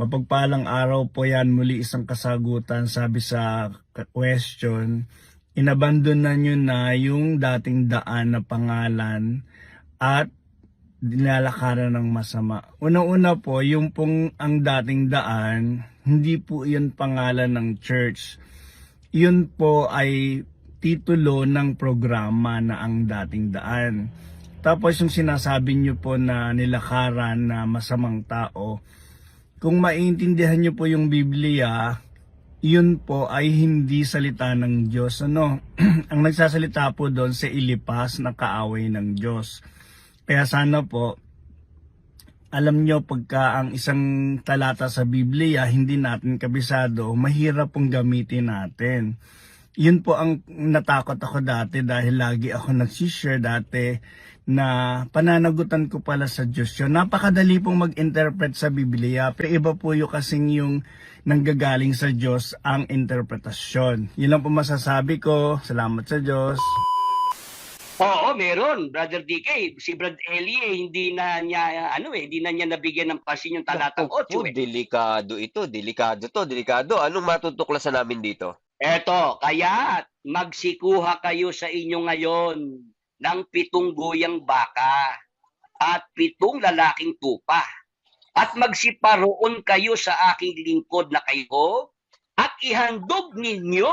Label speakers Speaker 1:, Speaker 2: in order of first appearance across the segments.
Speaker 1: Mapagpalang araw po yan, muli isang kasagutan. Sabi sa question, inabandon na nyo na yung dating daan na pangalan at dinalakaran ng masama. Una-una po, yung pong ang dating daan, hindi po yun pangalan ng church. Yun po ay titulo ng programa na ang dating daan. Tapos yung sinasabi nyo po na nilakaran na masamang tao, kung maintindihan nyo po yung Biblia, yun po ay hindi salita ng Diyos. Ano? Ang nagsasalita po doon sa Elipas na kaaway ng Diyos. Kaya sana po, alam nyo pagka ang isang talata sa Biblia hindi natin kabisado, mahirap pong gamitin natin. Yun po ang natakot ako dati dahil lagi ako nagsishare dati na pananagutan ko pala sa Diyos yun. Napakadali pong mag-interpret sa Biblia, pero iba po yung kasing yung nanggagaling sa Diyos ang interpretasyon. Yun lang po masasabi ko. Salamat sa Diyos.
Speaker 2: Oo, meron, Brother DK. Si Brad Eli hindi na niya hindi na niya nabigyan ng pansin yung talatang 8
Speaker 3: Delikado ito, delikado. Anong matutuklasan namin dito?
Speaker 2: Eto, kaya magsikuha kayo sa inyo ngayon ng 7 guyang baka at 7 lalaking tupa. At magsiparoon kayo sa aking lingkod na kayo at ihandog ninyo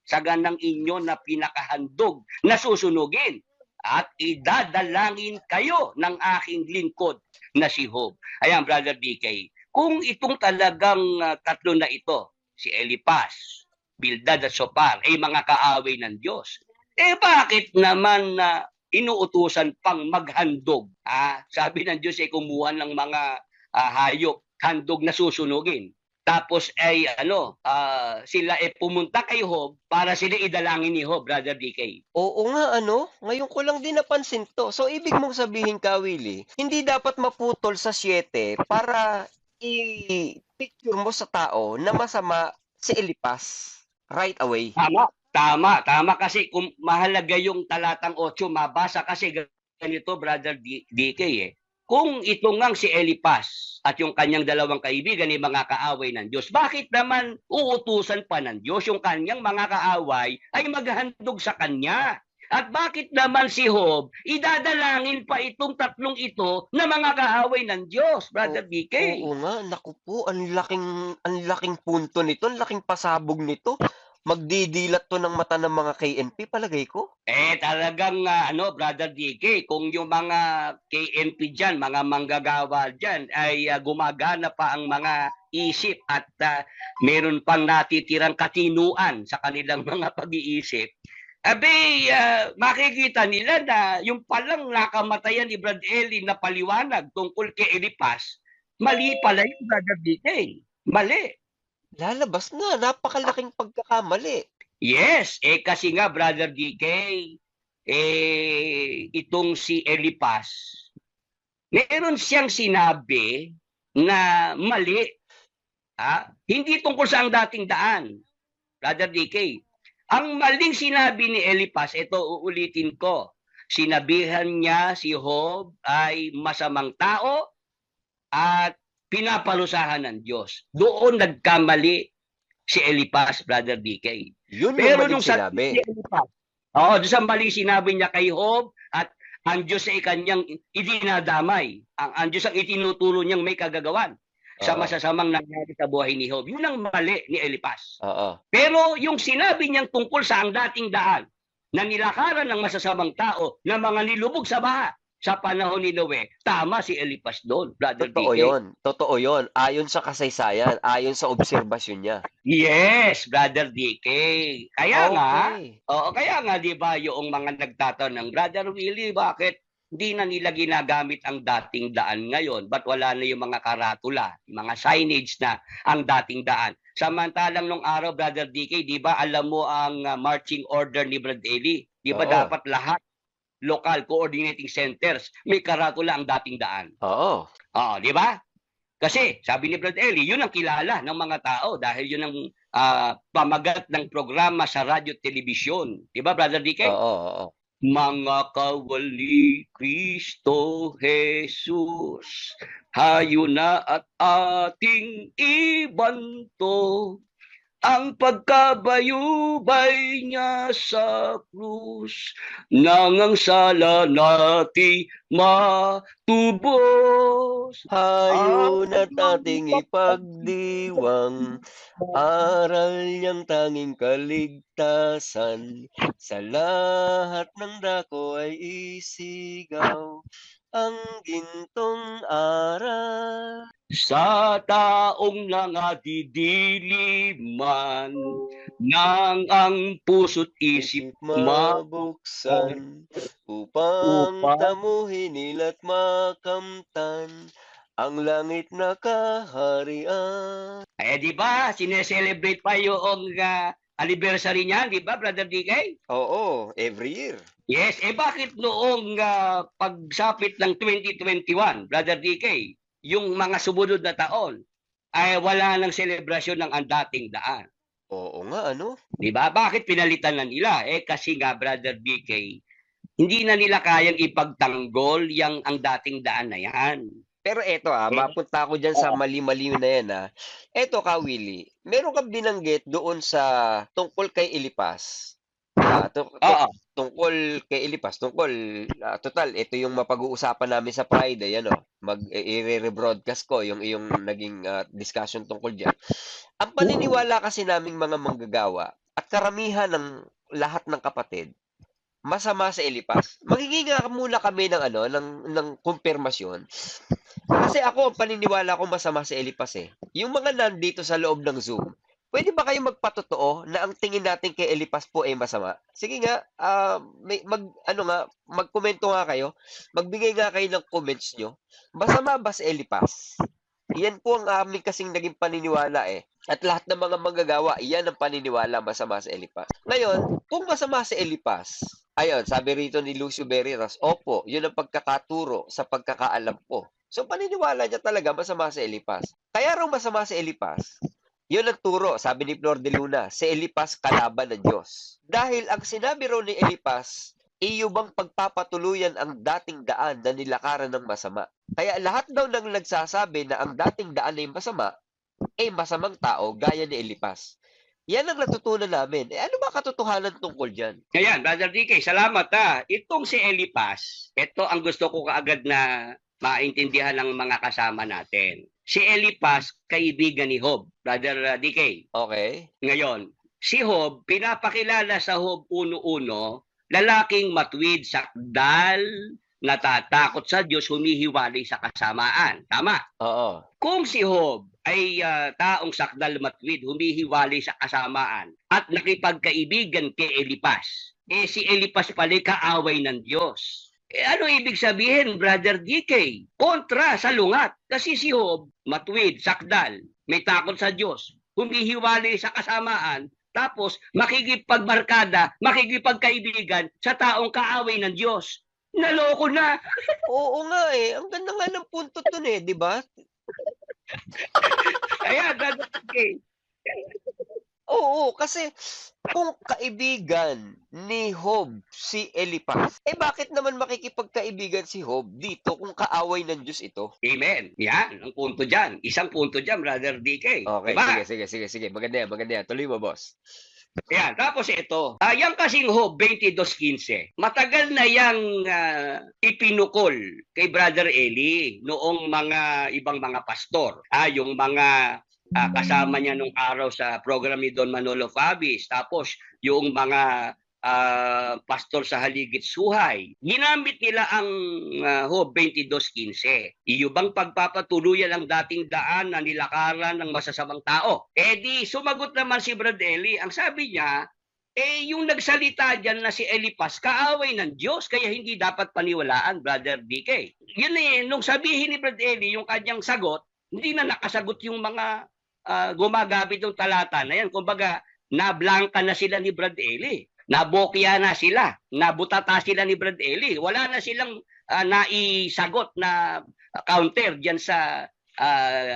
Speaker 2: sa ganang inyo na pinakahandog na susunugin. At idadalangin kayo ng aking lingkod na si Job. Ayan, Brother DK. Kung itong talagang tatlo na ito, si Elipas, Bildad at Sopar, ay mga kaaway ng Diyos, bakit naman inuutusan pang maghandog? Sabi ng Diyos ay kumuha ng mga hayop, handog na susunugin. Tapos ay sila ay pumunta kay Job para sila idalangin ni Job, Brother DK.
Speaker 3: Oo nga, ngayon ko lang din napansin to. So, ibig mong sabihin ka, Willie, hindi dapat maputol sa 7 para i-picture mo sa tao na masama si Elipas right away.
Speaker 2: Tama kasi kung mahalaga yung talatang 8 mabasa kasi ganito, Brother DK Kung ito ngang si Elipas at yung kanyang dalawang kaibigan ay mga kaaway ng Diyos, bakit naman uutusan pa ng Diyos yung kanyang mga kaaway ay maghandog sa kanya? At bakit naman si Job idadalangin pa itong tatlong ito na mga kaaway ng Diyos, Brother DK?
Speaker 3: Oo nga, naku po, ang laking punto nito, ang laking pasabog nito. Magdidilat to ng mata ng mga KNP, palagay ko.
Speaker 2: Talagang Brother DK, kung yung mga KNP dyan, mga manggagawa dyan, ay gumagana pa ang mga isip at meron pang natitirang katinuan sa kanilang mga pag-iisip, makikita nila na yung palang nakamatayan ni Brad Eli na paliwanag tungkol kay Elipas, mali pala yung Brother DK. Mali.
Speaker 3: Lalabas na, napakalaking pagkakamali.
Speaker 2: Yes, kasi nga Brother DK, itong si Elipas, meron siyang sinabi na mali. Hindi tungkol sa ang dating daan, Brother DK. Ang maling sinabi ni Elipas, ito uulitin ko, sinabihan niya si Job ay masamang tao at pinaparusahan ng Diyos. Doon nagkamali si Elipas, Brother DK.
Speaker 3: Yun
Speaker 2: Pero
Speaker 3: yung
Speaker 2: nung
Speaker 3: sinabi.
Speaker 2: doon sa mali sinabi niya kay Job at ang Diyos ay kanyang idinadamay. Ang Diyos ang itinuturo niyang may kagagawan sa masasamang nangyari sa buhay ni Job. Yun ang mali ni Elipas. Pero yung sinabi niyang tungkol sa ang dating daan na nilakaran ng masasamang tao na mga nilubog sa baha sa panahon ni Noe, tama si Elipas doon, Brother DK.
Speaker 3: Totoo yun. Ayon sa kasaysayan, ayon sa obserbasyon niya.
Speaker 2: Yes, Brother DK. Kaya nga, di ba, yung mga nagtatanong, Brother Willie, bakit di na nila ginagamit ang dating daan ngayon? Ba't wala na yung mga karatula, mga signage na ang dating daan? Samantalang nung araw, Brother DK, di ba, alam mo ang marching order ni Brad Eli? Di ba dapat lahat local coordinating centers may karatula ang dating daan? Di ba? Kasi sabi ni Brad Eli, yun ang kilala ng mga tao dahil yun ang pamagat ng programa sa radyo at telebisyon. Di ba, Brother DK? Mga kawali Kristo Jesus, hayo na at ating ibanto ang pagkabayubay niya sa krus, nang ang sala natin matubos.
Speaker 3: Hayo na't ating ipagdiwang, aral niyang tanging kaligtasan. Sa lahat ng dako ay isigaw ang gintong aral.
Speaker 2: Sa taong nangadidiliman, nang ang puso't isip
Speaker 3: Isip mabuksan upang
Speaker 2: upang
Speaker 3: tamuhin nila't makamtan ang langit na kaharian.
Speaker 2: di ba, sineselebrate pa yung anniversary niya, di ba, Brother DK?
Speaker 3: Oo, every year.
Speaker 2: Yes, bakit noong pagsapit ng 2021, Brother DK, yung mga sumunod na taon, ay wala ng selebrasyon ng ang dating daan.
Speaker 3: Oo nga, ano?
Speaker 2: Di ba? Bakit pinalitan na nila? Kasi nga, Brother DK, hindi na nila kayang ipagtanggol ang dating daan na yan.
Speaker 3: Pero eto mapunta ako dyan sa mali-mali na yan Eto ka, Willie, meron kang binanggit doon sa tungkol kay Elipas. Tungkol kay Elipas, total, ito yung mapag-uusapan namin sa Friday, i-rebroadcast ko yung iyong naging discussion tungkol dyan. Ang paniniwala kasi naming mga manggagawa at karamihan ng lahat ng kapatid, masama sa Elipas. Magiging muna kami ng kumpirmasyon. Kasi ako, ang paniniwala ko masama sa Elipas Yung mga nandito sa loob ng Zoom, pwede ba kayo magpatotoo na ang tingin natin kay Elipas po ay masama? Sige nga, magkomento nga kayo. Magbigay nga kayo ng comments nyo. Masama ba sa Elipas? Yan po ang aming kasing naging paniniwala At lahat ng mga manggagawa, iyan ang paniniwala masama sa Elipas. Ngayon, kung masama sa Elipas, ayon, sabi rito ni Lucio Berriras, opo, yun ang pagkakaturo sa pagkakaalam ko. So, paniniwala niya talaga masama sa Elipas. Kaya raw masama sa Elipas, yun ang turo, sabi ni Flor de Luna, si Elipas kalaban ng Diyos. Dahil ang sinabi raw ni Elipas, iyo bang pagpapatuluyan ang dating daan na nilakaran ng masama? Kaya lahat daw ng nagsasabi na ang dating daan ay masama, masamang tao gaya ni Elipas. Yan ang natutunan namin. Ano ba katotohanan tungkol dyan?
Speaker 2: Ayan, Brother DK, salamat Itong si Elipas, ito ang gusto ko kaagad na maintindihan ng mga kasama natin. Si Elipas, kaibigan ni Job, Brother DK.
Speaker 3: Okay.
Speaker 2: Ngayon, si Job, pinapakilala sa Job 1:1, lalaking matuwid, sakdal, natatakot sa Diyos, humihiwalay sa kasamaan. Tama?
Speaker 3: Oo.
Speaker 2: Kung si Job ay taong sakdal, matuwid, humihiwalay sa kasamaan at nakipagkaibigan kay Elipas, si Elipas pala kaaway ng Diyos. Ano ibig sabihin, Brother DK? Kontra sa lungat. Kasi si Job, matuwid, sakdal, may takot sa Diyos, humihiwalay sa kasamaan, tapos makikipagbarkada, makikipagkaibigan sa taong kaaway ng Diyos. Naloko na.
Speaker 3: Oo nga Ang ganda nga ng punto dun di ba?
Speaker 2: Ayan, Brother DK.
Speaker 3: Oo, kasi kung kaibigan ni Job si Elipas, bakit naman makikipagkaibigan si Job dito kung kaaway ng Diyos ito?
Speaker 2: Amen. Yan, ang punto dyan. Isang punto dyan, Brother DK.
Speaker 3: Okay,
Speaker 2: diba?
Speaker 3: sige. Maganda yan. Tuloy mo, boss.
Speaker 2: Ayan, tapos ito. Yang kasing Job 22:15, matagal na yang ipinukol kay Brother Eli noong mga ibang mga pastor. Yung mga kasama niya nung araw sa program ni Don Manolo Fabis, tapos yung mga pastor sa Haligit Suhay. Ginamit nila ang Job 22:15. Iyo bang pagpapatuluyan ang dating daan na nilakaran ng masasamang tao? Di sumagot naman si Brad Eli. Ang sabi niya, yung nagsalita dyan na si Elipas, kaaway ng Diyos, kaya hindi dapat paniwalaan, Brother DK. Yun nung sabihin ni Brad Eli, yung kanyang sagot, hindi na nakasagot yung mga gumagamit ng talata na yan. Kumbaga, nablangka na sila ni Brad Eli. Nabokya na sila. Nabutata sila ni Brad Eli. Wala na silang naisagot na counter dyan sa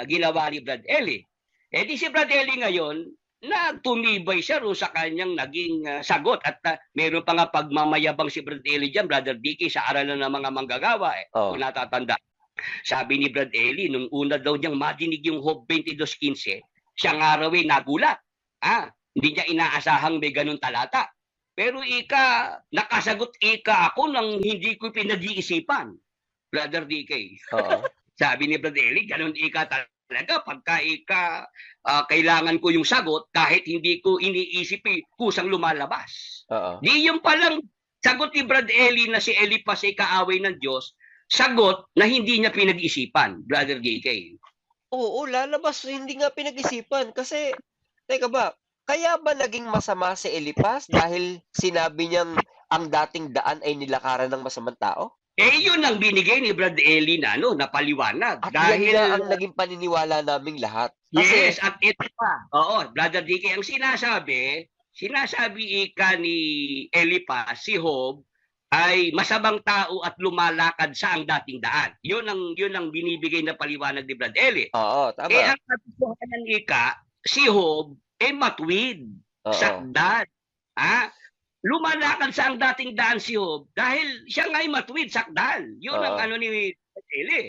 Speaker 2: ginawa ni Brad Eli. Di si Brad Eli ngayon, na tumibay siya ro sa kanyang naging sagot. At meron pa nga pagmamayabang si Brad Eli dyan, Brother Dicky, sa aralan ng mga manggagawa.
Speaker 3: Oh.
Speaker 2: Kung natatanda. Sabi ni Brad Eli, nung una daw niyang madinig yung Job 22:15, siya nga raw nagulat. Hindi niya inaasahang may ganun talata. Pero nakasagot ako nang hindi ko pinag-iisipan. Brother DK.
Speaker 3: Oo.
Speaker 2: Sabi ni Brad Eli, ganun talaga. Pagka kailangan ko yung sagot, kahit hindi ko iniisip, kusang lumalabas.
Speaker 3: Oo.
Speaker 2: Di yung palang sagot ni Brad Eli na si Elipas ay kaaway ng Diyos, sagot na hindi niya pinag-isipan, Brother DK.
Speaker 3: Oo, lalabas. Hindi nga pinag-isipan. Kasi, teka ba, kaya ba naging masama si Elipas dahil sinabi niyang ang dating daan ay nilakaran ng masamang tao?
Speaker 2: Yun ang binigay ni Brad Eli na paliwanag.
Speaker 3: At
Speaker 2: Dahil,
Speaker 3: yan nga ang naging paniniwala naming lahat. Kasi,
Speaker 2: yes, at ito pa. Oo, Brother DK, ang sinasabi ni Elipas, si Job, ay masamang tao at lumalakad sa ang dating daan. Yun ang binibigay na paliwanag ni Brad Eli.
Speaker 3: oo, tama.
Speaker 2: Ang katotohanan si Job ay matuwid,
Speaker 3: Oo.
Speaker 2: sakdal. Lumalakad sa ang dating daan si Job dahil siya nga'y matuwid, sakdal. Yun ang
Speaker 3: Oo.
Speaker 2: ni Brad Eli.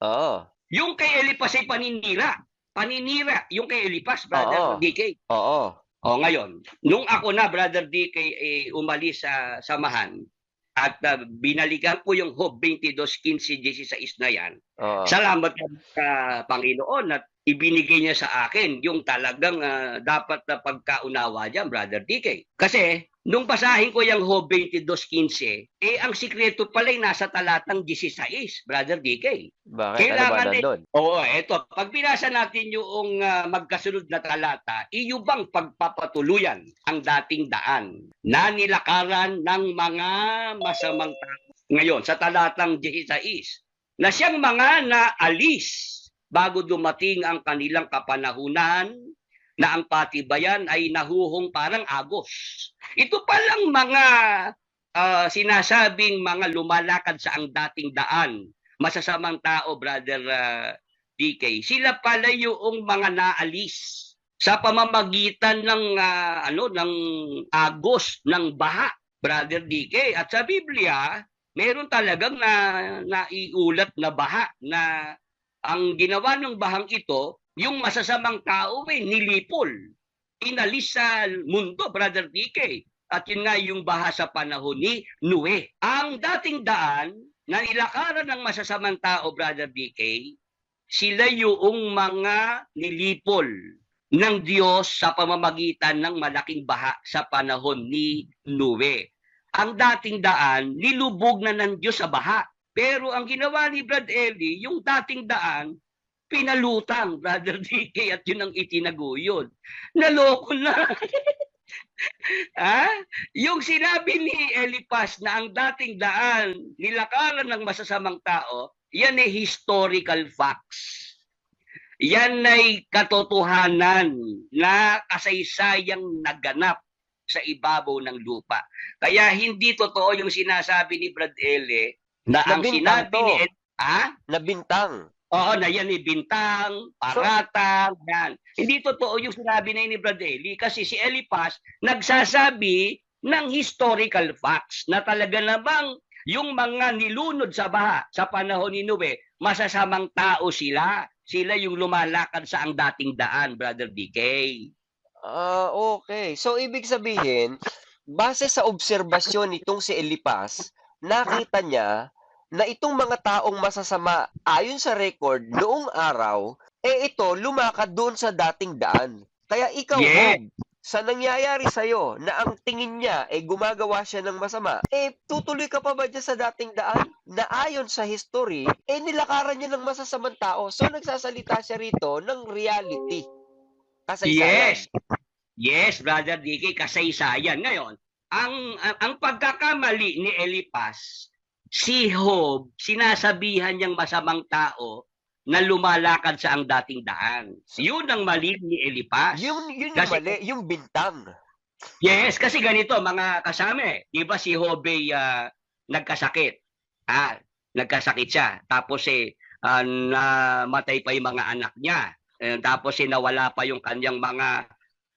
Speaker 3: Oo.
Speaker 2: Yung kay Elipas ay paninira. Paninira yung kay Elipas, Brother
Speaker 3: Oo.
Speaker 2: DK.
Speaker 3: Oo.
Speaker 2: Ngayon, nung ako na, Brother DK, umalis sa samahan at binalikan ko yung Job 22:15-16 na yan,
Speaker 3: Oo.
Speaker 2: salamat sa Panginoon at ibinigay niya sa akin yung talagang dapat na pagkaunawa dyan, Brother DK. Kasi, nung basahin ko yung Job 22:15, ang sikreto pala ay nasa talatang 16, Brother DK.
Speaker 3: Bakit?
Speaker 2: Kailangan
Speaker 3: ano ba nandun?
Speaker 2: Oo, eto. Pag binasa natin yung magkasunod na talata, iyubang pagpapatuluyan ang dating daan na nilakaran ng mga masamang tao. Ngayon, sa talatang 16, na siyang mga naalis bago dumating ang kanilang kapanahunan na ang patibayan ay nahuhong parang agos. Ito palang mga sinasabing mga lumalakad sa ang dating daan, masasamang tao, Brother DK. Sila pala yung mga naalis sa pamamagitan ng ng agos ng baha, Brother DK. At sa Biblia, meron talagang naiulat na baha na ang ginawa ng bahang ito, yung masasamang tao nilipol, inalis sa mundo, Brother DK. At yun nga yung baha sa panahon ni Noe. Ang dating daan na nilakaran ng masasamang tao, Brother DK, sila yung mga nilipol ng Diyos sa pamamagitan ng malaking baha sa panahon ni Noe. Ang dating daan, nilubog na ng Diyos sa baha. Pero ang ginawa ni Brad Eli, yung dating daan, pinalutang, Brother DK, at yun ang itinaguyod. Naloko na. Yung sinabi ni Elipas na ang dating daan, nilakaran ng masasamang tao, yan ay historical facts. Yan ay katotohanan na kasaysayang naganap sa ibabaw ng lupa. Kaya hindi totoo yung sinasabi ni Brad Eli na ang
Speaker 3: Nabintang
Speaker 2: sinabi ni
Speaker 3: Nabintang.
Speaker 2: Oo, na yan ni bintang, paratang, yan. Hindi totoo yung sinabi na ni Brad Eli kasi si Elipas nagsasabi ng historical facts na talaga namang yung mga nilunod sa baha sa panahon ni Noe, masasamang tao sila. Sila yung lumalakad sa ang dating daan, Brother DK.
Speaker 3: Okay. So, ibig sabihin, base sa obserbasyon nitong si Elipas, nakita niya na itong mga taong masasama ayon sa record noong araw, ito lumakad doon sa dating daan. Kaya ikaw,
Speaker 2: Yeah.
Speaker 3: Job, sa nangyayari sa'yo na ang tingin niya gumagawa siya ng masama, tutuloy ka pa ba dyan sa dating daan? Na ayon sa history, nilakaran niya ng masasamang tao. So, nagsasalita siya rito ng reality. Kasaysayan.
Speaker 2: Yes, Brother DK, kasaysayan. Ngayon, ang pagkakamali ni Elipas, si Job, sinasabihan niyang masamang tao na lumalakad sa ang dating daan. Yun ang mali ni Elipas.
Speaker 3: Yun yung
Speaker 2: Kasi-
Speaker 3: mali, yung bintang.
Speaker 2: Yes, kasi ganito mga kasama, 'di ba si Job ay nagkasakit. Nagkasakit siya. Tapos namatay pa yung mga anak niya. Tapos nawala pa yung kanyang mga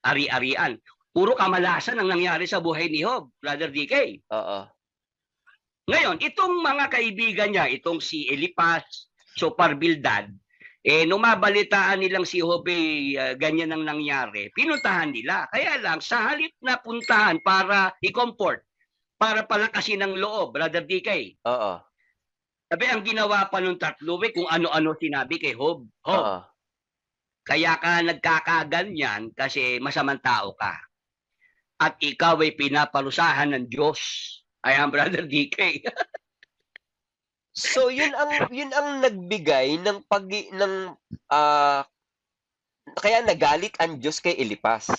Speaker 2: ari-arian. Puro kamalasan ang nangyari sa buhay ni Job, Brother DK.
Speaker 3: Oo.
Speaker 2: Ngayon, itong mga kaibigan niya, itong si Eliphaz, Zophar, Bildad, nung mabalitaan nilang si Job ganyan ang nangyari, pinuntahan nila. Kaya lang, sa halip na puntahan para i-comfort, para palakasin ng loob, Brother DK.
Speaker 3: Oo.
Speaker 2: Sabi, ang ginawa pa nung tatlo, kung ano-ano sinabi kay Job. Job,
Speaker 3: Oo.
Speaker 2: kaya ka nagkakaganyan kasi masamang tao ka. At ikaw ay pinaparusahan ng Diyos. Ayan, Brother DK.
Speaker 3: So yun ang nagbigay ng kaya nagalit ang Diyos kay Eliphaz.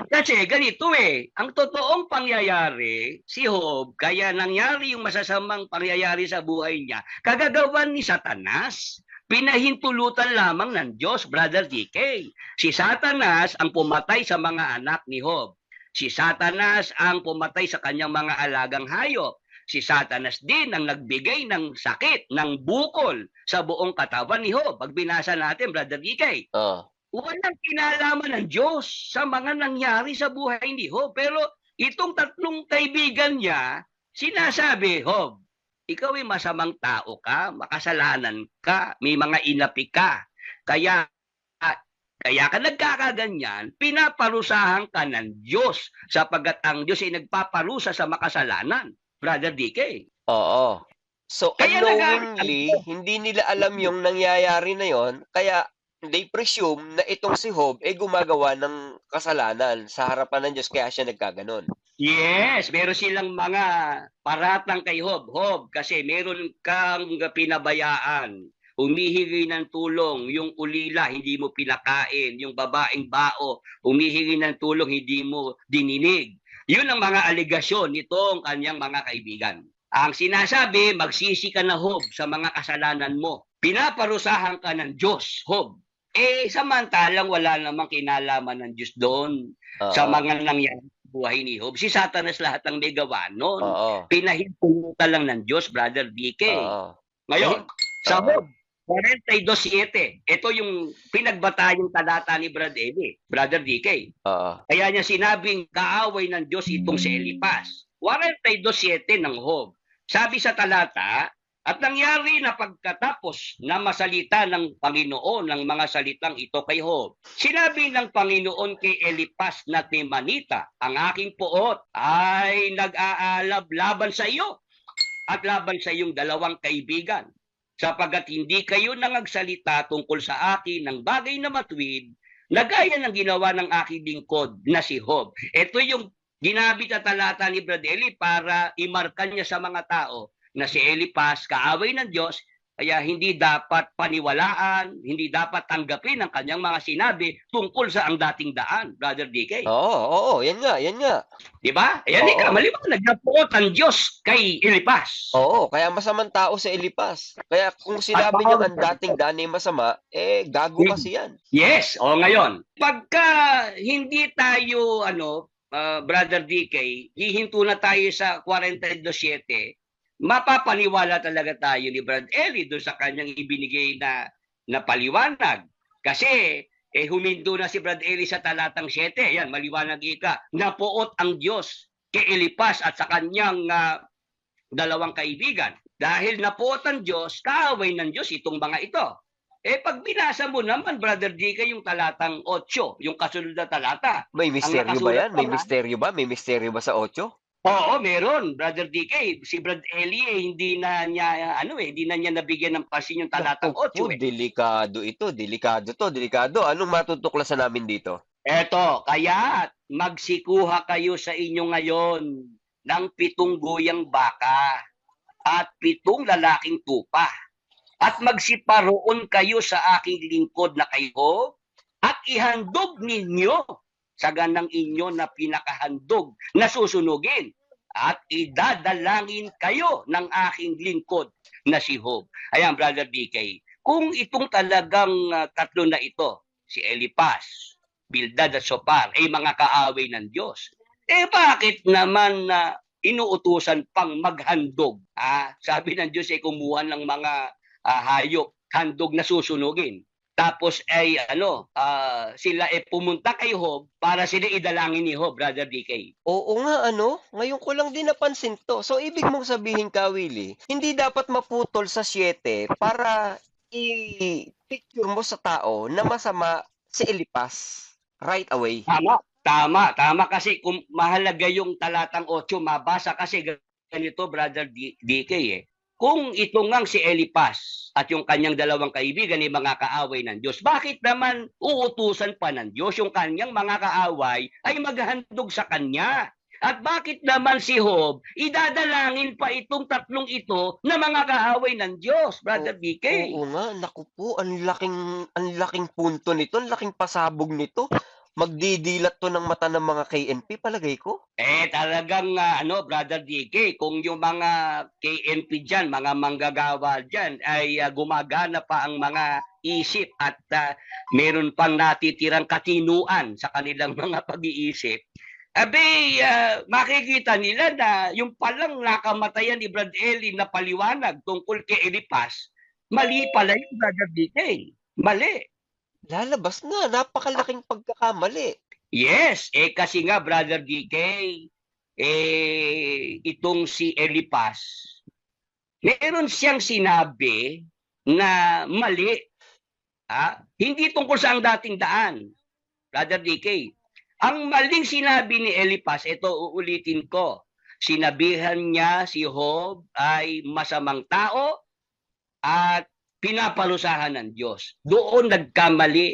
Speaker 2: Kasi ganito ang totoong pangyayari, si Job, kaya nangyari yung masasamang pangyayari sa buhay niya, kagagawan ni Satanas. Pinahintulutan lamang ng Diyos, Brother DK. Si Satanas ang pumatay sa mga anak ni Job. Si Satanas ang pumatay sa kanyang mga alagang hayop. Si Satanas din ang nagbigay ng sakit, ng bukol sa buong katawan ni Job. Pag binasa natin, Brother DK, walang kinalaman ng Diyos sa mga nangyari sa buhay ni Job. Pero itong tatlong kaibigan niya, sinasabi, Job, ikaw ay masamang tao ka, makasalanan ka, may mga inapi ka. Kaya ka nagkakaganyan, pinaparusahan ka ng Diyos sapagat ang Diyos ay nagpaparusa sa makasalanan. Brother DK.
Speaker 3: Oo. So
Speaker 2: Kaya
Speaker 3: unknowingly, hindi nila alam yung nangyayari na yon, kaya they presume na itong si Job ay gumagawa ng kasalanan sa harapan ng Diyos kaya siya nagkaganon.
Speaker 2: Yes, meron silang mga paratang kay Job. Job, kasi meron kang pinabayaan. Humihingi ng tulong, yung ulila, hindi mo pinakain. Yung babaeng bao, humihingi ng tulong, hindi mo dininig. Yun ang mga aligasyon nitong kanyang mga kaibigan. Ang sinasabi, magsisi ka na, Job, sa mga kasalanan mo. Pinaparusahan ka ng Diyos, Job. Samantalang wala namang kinalaman ng Diyos doon sa mga nangyari sa buhay ni Job. Si Satanas lahat ang may gawa noon. Pinahintulutan lang ng Diyos, Brother DK. Ngayon, sa Job 42:7, ito yung pinagbatayang talata ni Brother DK. Kaya niya sinabing kaaway ng Diyos itong si Eliphaz. 42:7 ng Job. Sabi sa talata, at nangyari na pagkatapos na masalita ng Panginoon ng mga salitang ito kay Job, sinabi ng Panginoon kay Eliphaz na Temanita, ang aking poot ay nag-aalab laban sa iyo at laban sa iyong dalawang kaibigan, sapagat hindi kayo nangagsalita tungkol sa akin ng bagay na matuwid, na gaya ng ginawa ng aking lingkod na si Job. Ito yung ginamit na talata ni Brad Eli para imarkan niya sa mga tao na si Eliphaz, kaaway ng Diyos, kaya hindi dapat paniwalaan, hindi dapat tanggapin ang kanyang mga sinabi tungkol sa ang dating daan, Brother DK.
Speaker 3: Oo, yan nga.
Speaker 2: Diba? Ayan ka, maliwanag na poot ang Diyos kay Eliphaz.
Speaker 3: Oo, kaya masamang tao si Eliphaz. Kaya kung sinabi niya ang dating daan ay masama, gago kasi yan.
Speaker 2: Yes, ngayon, pagka hindi tayo, Brother DK, hihinto na tayo sa 42:7, mapapaniwala talaga tayo ni Brad Eli doon sa kanyang ibinigay na paliwanag. Kasi humindo na si Brad Eli sa talatang 7. Yan, maliwanag ika. Napuot ang Diyos kay Eliphaz at sa kanyang dalawang kaibigan. Dahil napuot ang Diyos, kaaway ng Diyos itong mga ito. Pag binasa mo naman, Brother DK, yung talatang 8, yung kasunod na talata.
Speaker 3: May misteryo ba yan? May misteryo ba? May misteryo ba sa 8?
Speaker 2: Oo, meron, Brother DK. Si Brad Eli hindi na niya nabigyan ng pansin yung talatang 8.
Speaker 3: Delikado ito, delikado. Anong matutuklasan namin dito?
Speaker 2: Eto, kaya magsikuha kayo sa inyo ngayon ng 7 guyang baka at 7 lalaking tupa. At magsiparoon kayo sa aking lingkod na kayo at ihandog ninyo sa ganang inyo na pinakahandog na susunugin at idadalangin kayo ng aking lingkod na si Job. Ayan, Brother DK, kung itong talagang tatlo na ito, si Eliphaz, Bildad at Zophar, ay mga kaaway ng Diyos, bakit naman inuutusan pang maghandog? Sabi ng Diyos ay kumuha ng mga hayop, handog na susunugin. Tapos ay sila pumunta kay Job para sila idalangin ni Job, Brother DK.
Speaker 3: Oo nga ano, ngayon ko lang din napansin 'to. So ibig mong sabihin ka, Willie, hindi dapat maputol sa 7 para i-picture mo sa tao na masama si Elipas right away.
Speaker 2: Tama kasi kung mahalaga yung talatang 8 mabasa kasi ganito, Brother DK eh. Kung ito ngang si Elipas at yung kanyang dalawang kaibigan ay mga kaaway ng Diyos, bakit naman uutusan pa ng Diyos yung kanyang mga kaaway ay maghandog sa kanya? At bakit naman si Job idadalangin pa itong tatlong ito na mga kaaway ng Diyos, Brother DK?
Speaker 3: Oo nga, naku po, ang laking punto nito, ang laking pasabog nito. Magdidilat 'to ng mata ng mga KNP palagay ko.
Speaker 2: Talagang Brother DK, kung yung mga KNP dyan, mga manggagawa dyan, ay gumagana pa ang mga isip at meron pang natitirang katinuan sa kanilang mga pag-iisip, makikita nila na yung palang nakamatayan ni Brad Eli na paliwanag tungkol kay Elipas, mali pala yung Brother DK. Mali.
Speaker 3: Lalabas nga, napakalaking pagkakamali.
Speaker 2: Yes, kasi nga Brother DK, itong si Elipas, meron siyang sinabi na mali. Hindi tungkol sa ang dating daan, Brother DK. Ang maling sinabi ni Elipas, ito uulitin ko, sinabihan niya si Job ay masamang tao at pinaparusahan ng Diyos. Doon nagkamali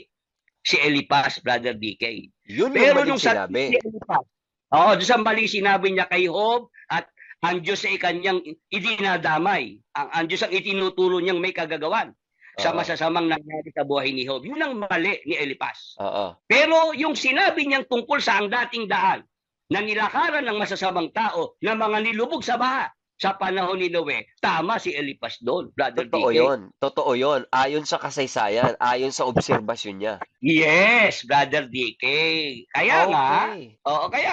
Speaker 2: si Elipas, Brother DK.
Speaker 3: Yun yung
Speaker 2: Pero
Speaker 3: maling
Speaker 2: nung
Speaker 3: sinabi.
Speaker 2: Si Elipas, doon sa maling sinabi niya kay Job at ang Diyos ay kanyang idinadamay. Ang Diyos ang itinuturo niyang may kagagawan sa
Speaker 3: Oo.
Speaker 2: masasamang nangyari sa buhay ni Job. Yun ang mali ni Elipas.
Speaker 3: Oo.
Speaker 2: Pero yung sinabi niyang tungkol sa ang dating daan na nilakaran ng masasamang tao na mga nilubog sa baha sa panahon ni Noe, tama si Elipas doon, Brother
Speaker 3: Totoo
Speaker 2: DK.
Speaker 3: yun. Totoo yun. Ayon sa kasaysayan, ayon sa obserbasyon niya.
Speaker 2: Yes, Brother DK. Kaya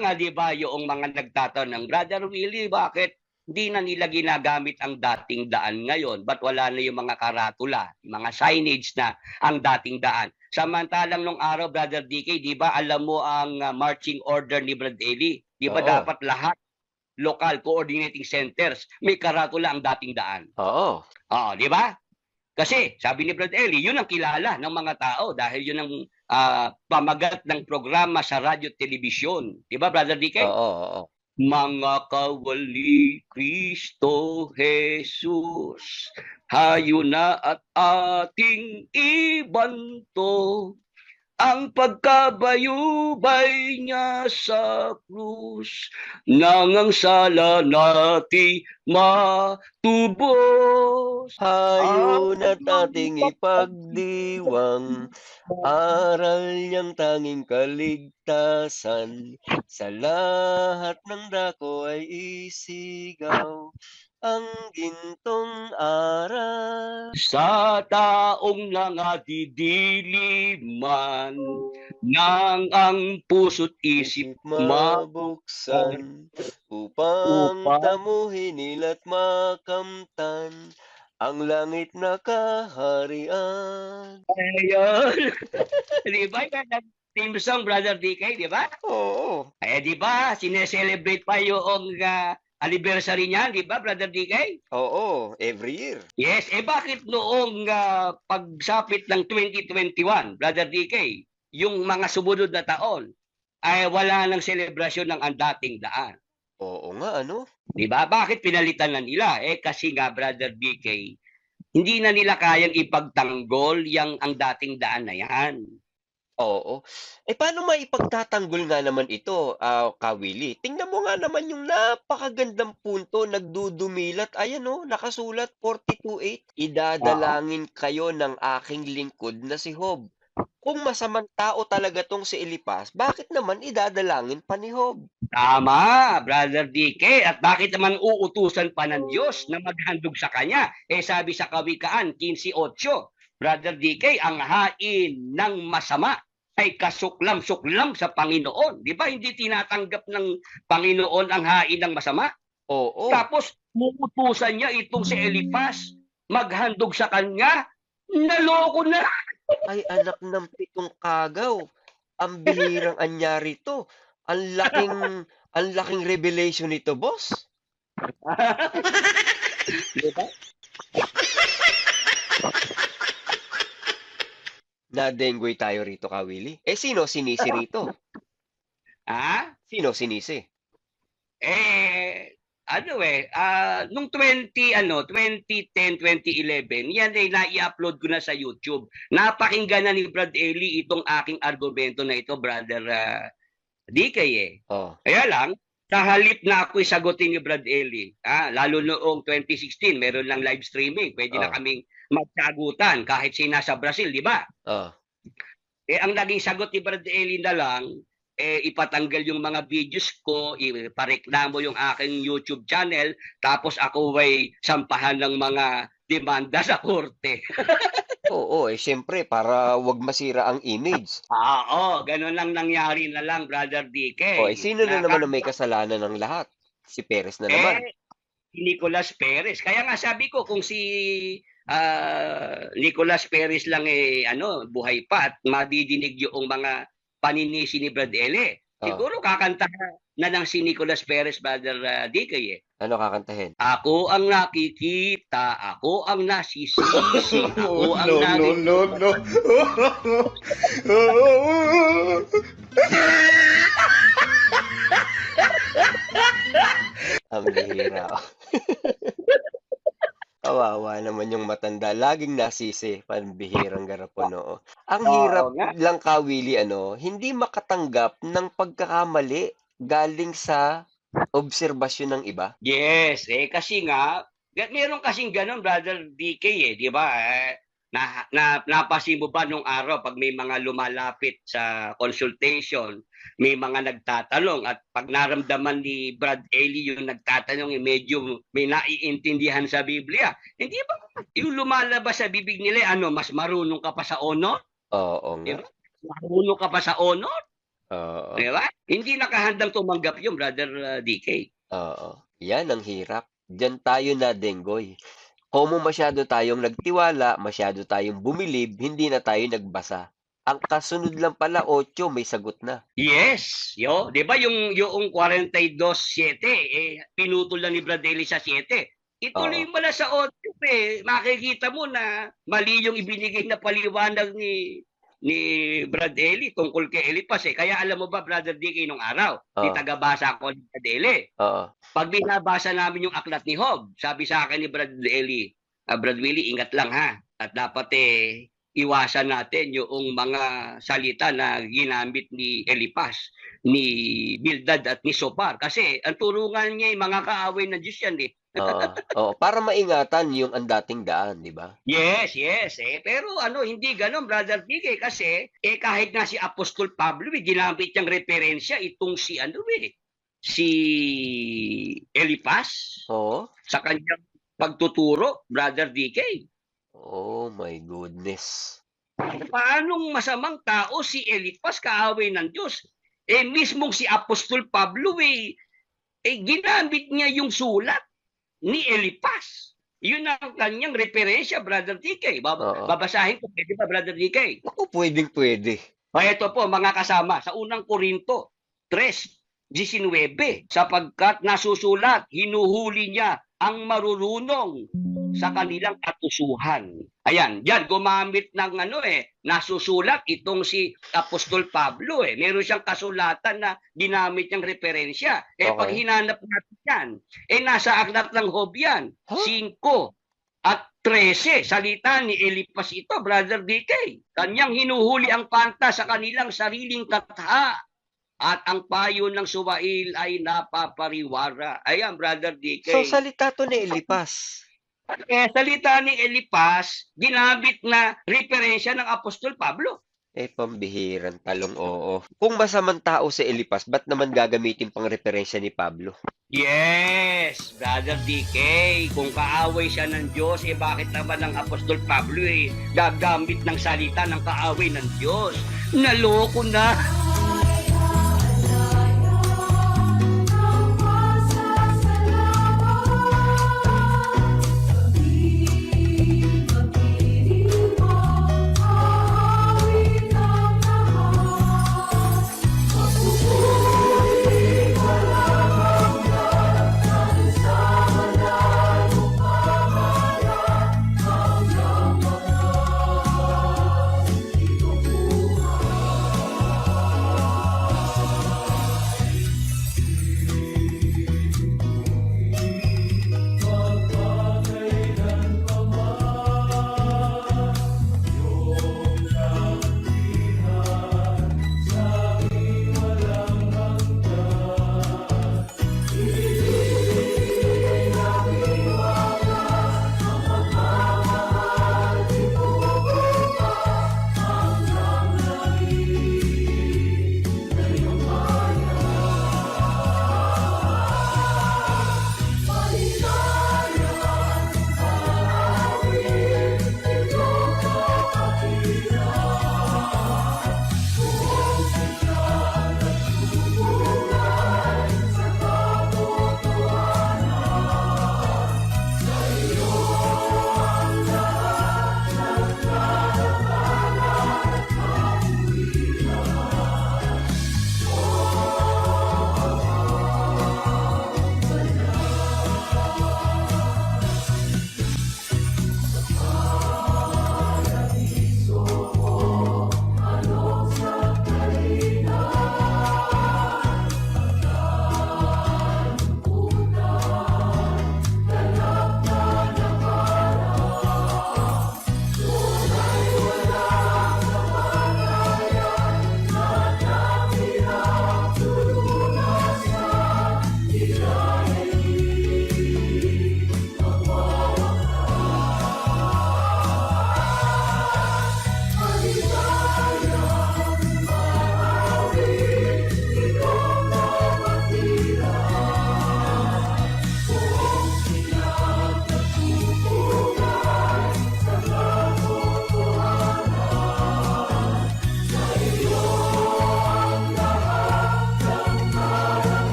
Speaker 2: nga 'di ba yung mga nagtatanong, Brother Willie, bakit hindi na nila ginagamit ang dating daan ngayon? Ba't wala na yung mga karatula, mga signage na ang dating daan? Samantalang nung araw, Brother DK, 'di ba alam mo ang marching order ni Brad Eli? 'Di ba
Speaker 3: Oo.
Speaker 2: dapat lahat local coordinating centers may karatula ang dating daan?
Speaker 3: Oo.
Speaker 2: Di ba? Kasi sabi ni Brad Eli, yun ang kilala ng mga tao dahil yun ang pamagat ng programa sa radyo at telebisyon. Di ba, Brother DK?
Speaker 3: Oo.
Speaker 2: Mga kawali Kristo Jesus, hayo na at ating ibanto ang pagkabayubay niya sa krus, nang ang sala natin matubos.
Speaker 3: Hayo na't ating ipagdiwang, aral niyang tanging kaligtasan, sa lahat ng dako ay isigaw ang gintong aral.
Speaker 2: Sa taong nangadidiliman, nang ang puso't isip
Speaker 3: Mabuksan upang tamuhin nila't makamtan ang langit na kaharian.
Speaker 2: Ayun. Di ba? Team song, Brother DK, di ba?
Speaker 3: Oo.
Speaker 2: Di ba? Sineselebrate pa yung anniversary niyan, di ba, Brother DK?
Speaker 3: Oo, every year.
Speaker 2: Yes, bakit noong pagsapit ng 2021, Brother DK, yung mga sumunod na taon, ay wala nang selebrasyon ng ang dating daan?
Speaker 3: Oo nga, ano?
Speaker 2: Di ba? Bakit pinalitan na nila? Kasi nga, Brother DK, hindi na nila kayang ipagtanggol ang dating daan na yan.
Speaker 3: Oo. Paano maipagtatanggol nga naman ito, Kawili? Tingnan mo nga naman yung napakagandang punto, nagdudumilat. Ayan nakasulat 42:8. Idadalangin kayo ng aking lingkod na si Job. Kung masamang tao talaga tong si Elipas, bakit naman idadalangin pa ni Job?
Speaker 2: Tama, Brother DK. At bakit naman uutusan pa ng Diyos na maghandog sa kanya? Sabi sa Kawikaan 15:8, Brother DK, ang hain ng masama ay kasuklam-suklam sa Panginoon. Di ba hindi tinatanggap ng Panginoon ang hain ng masama?
Speaker 3: Oo.
Speaker 2: Tapos uutusan niya itong si Elipas maghandog sa kanya. Naloko na.
Speaker 3: Ay, anak ng pitong kagaw. Ang bihirang anyari 'to. Ang laking revelation nito, boss.
Speaker 2: Di ba?
Speaker 3: Nadenggoy tayo rito, Kawili. Eh, sino sinisi rito?
Speaker 2: Ha?
Speaker 3: Sino sinisi?
Speaker 2: Nung 2010, 2011, yan ay nai-upload ko na sa YouTube. Napakinggan na ni Brad Eli itong aking argumento na ito, brother DK eh.
Speaker 3: Oh,
Speaker 2: Kaya lang, sa halip na ako'y sagutin ni Brad Eli, lalo noong 2016, meron lang live streaming, pwede na
Speaker 3: Oh.
Speaker 2: kaming magsagutan kahit sina sa Brazil, di ba?
Speaker 3: oh.
Speaker 2: Ang naging sagot ni Brad Eli na lang, ipatanggal yung mga videos ko, ipareklamo yung aking YouTube channel, tapos ako ay sampahan ng mga demanda sa korte.
Speaker 3: Oo, siyempre para 'wag masira ang image.
Speaker 2: Ganun lang nangyari na lang, Brother DK.
Speaker 3: Sino na naman ang may kasalanan ng lahat? Si Perez na naman.
Speaker 2: Si Nicolas Perez. Kaya nga sabi ko, kung si Nicolas Perez lang buhay pa at madidinig yung mga paninisi ni Brad Eli, siguro kakanta na ng si Nicolas Perez, Brother DK eh.
Speaker 3: Ano kakantahin?
Speaker 2: Ako ang nakikita, ako ang nasisisi, ako ang
Speaker 1: no.
Speaker 3: Ang bihira. Kawawa naman yung matanda. Laging nasisi. Pambihirang garapon, oo. Ang
Speaker 2: Oo
Speaker 3: hirap
Speaker 2: nga.
Speaker 3: lang, Kawili, hindi makatanggap ng pagkakamali galing sa obserbasyon ng iba.
Speaker 2: Yes, kasi nga, meron kasing ganun, Brother DK di ba? Napasin mo ba nung araw pag may mga lumalapit sa consultation, may mga nagtatanong at pag naramdaman ni Brad Eli yung nagtatanong, medyo may naiintindihan sa Biblia. Hindi ba yung lumalabas sa bibig nila, mas marunong ka pa sa honor?
Speaker 3: Oo nga.
Speaker 2: Diba? Marunong ka pa sa honor?
Speaker 3: Oo.
Speaker 2: Di ba? Hindi nakahandang tumanggap yung Brother DK.
Speaker 3: Oo. Yan ang hirap. Diyan tayo nadenggoy. Kung masyado tayong nagtiwala, masyado tayong bumilib, hindi na tayo nagbasa. Ang kasunod lang pala, 8, may sagot na.
Speaker 2: Yes, 'di ba yung 42:7 pinutol lang ni Brad Eli sa 7. Ituloy mo na sa 8 makikita mo na mali yung ibinigay na paliwanag ni Brad Eli tungkol kay Elipas Kaya alam mo ba, Brother DK, nung araw, tagabasa ako ni Brad Eli. Pag binabasa namin yung aklat ni Job, sabi sa akin ni Brad Eli, Brad Willie, ingat lang ha. At dapat iwasan natin yung mga salita na ginamit ni Elipas, ni Bildad at ni Sopar. Kasi ang turungan niya mga kaaway ng Diyos yan
Speaker 3: para maingatan yung ang dating daan, di ba?
Speaker 2: Yes. Pero hindi ganon, Brother DK, kasi kahit nga si Apostol Pablo, ginamit niyang referensya itong si Elipas sa kanyang pagtuturo, Brother DK.
Speaker 3: Oh my goodness.
Speaker 2: Paanong masamang tao si Elipas, kaaway ng Diyos? Mismong si Apostol Pablo ginamit niya yung sulat ni Elipas. Yun ang kanyang referensya, Brother DK. Babasahin ko, pwede ba, Brother DK?
Speaker 3: Ako, pwede.
Speaker 2: Ito po, mga kasama, sa unang Korinto 3:19, sapagkat nasusulat, hinuhuli niya ang marurunong sa kanilang katusuhan. Ayan, diyan gumamit ng nasusulat itong si Apostol Pablo Meron siyang kasulatan na ginamit niyang referensya. Pag hinanap natin yan, nasa aklat ng Job yan, 5 at 13, salita ni Elipas ito, Brother DK. Kanyang hinuhuli ang panta sa kanilang sariling katha. At ang payo ng suwail ay napapariwara. Ayan, Brother DK.
Speaker 3: So, salita to ni Elipas.
Speaker 2: Salita ni Elipas, ginamit na referensya ng Apostol Pablo.
Speaker 3: Pambihirang talong, oo. Kung masamang tao si Elipas, ba't naman gagamitin pang referensya ni Pablo?
Speaker 2: Yes, Brother DK. Kung kaaway siya ng Diyos, bakit naman ang Apostol Pablo gagamit ng salita ng kaaway ng Diyos? Naloko na.